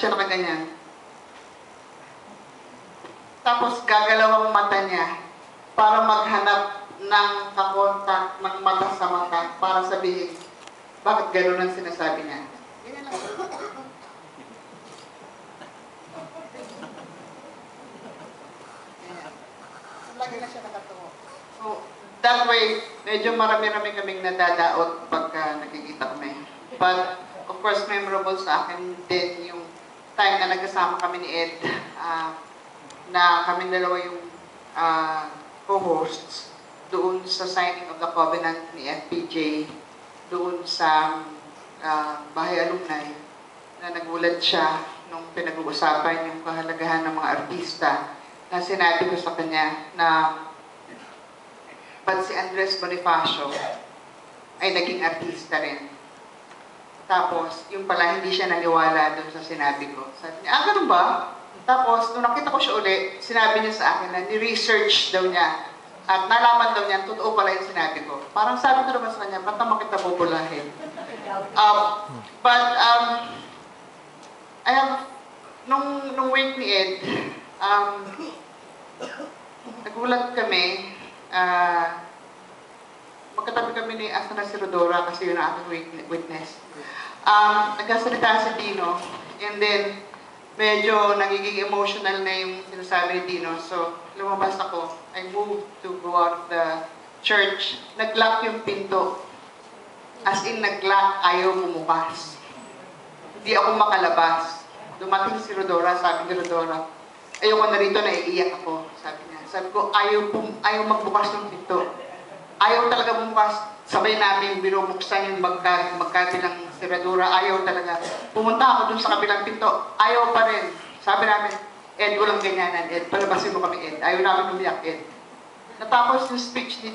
siya nakaganyan. Tapos gagalaw ang mata niya para maghanap ng kakontak ng mata sa mata para sabihin, bakit gano'n ang sinasabi niya? Ganyan lang. Lagi na siya nakatungo. So, that way, medyo marami-rami kaming nadadaot pagka nakikita kami. But, of course, memorable sa akin din yung time na nagkasama kami ni Ed, na kami dalawa yung co-hosts doon sa signing of the covenant ni FPJ, doon sa Bahay Alumni, na nagulat siya nung pinag-uusapan yung kahalagahan ng mga artista, na sinabi ko sa kanya na ba't si Andres Bonifacio ay naging artista rin. Tapos, yung pala hindi siya naniwala doon sa sinabi ko. Sabi niya, ganun ba? Tapos, nung nakita ko siya uli, sinabi niya sa akin na ni-research daw niya at nalaman daw niya, totoo pala yung sinabi ko. Parang sabi ko naman sa kanya, ba't naman kita bubulahin? I have, nung wake ni Ed, nagulat kami, magkatabi kami ni Asana si Rodora kasi yun ang aking witness. Nagkasalita si Dino, and then medyo nagiging emotional na yung sinasabi ni Dino. So, lumabas ako. I moved to go out of the church. Nag-lock yung pinto. As in, nag-lock, ayaw bumukas. Hindi ako makalabas. Dumating si Rodora, sabi ni Rodora, ayoko na rito, naiiyak ako. Sabi niya. Sabi ko, ayaw magbukas ng pinto. Ayaw talaga bumukas. Sabay namin binubuksan yung magkabilang siradura. Ayaw talaga. Pumunta ako dun sa kabilang pinto. Ayaw pa rin. Sabi namin, Ed, walang ganyanan, Ed. Palabasin mo kami, Ed. Ayaw namin umiyak, Ed. Natapos yung speech ni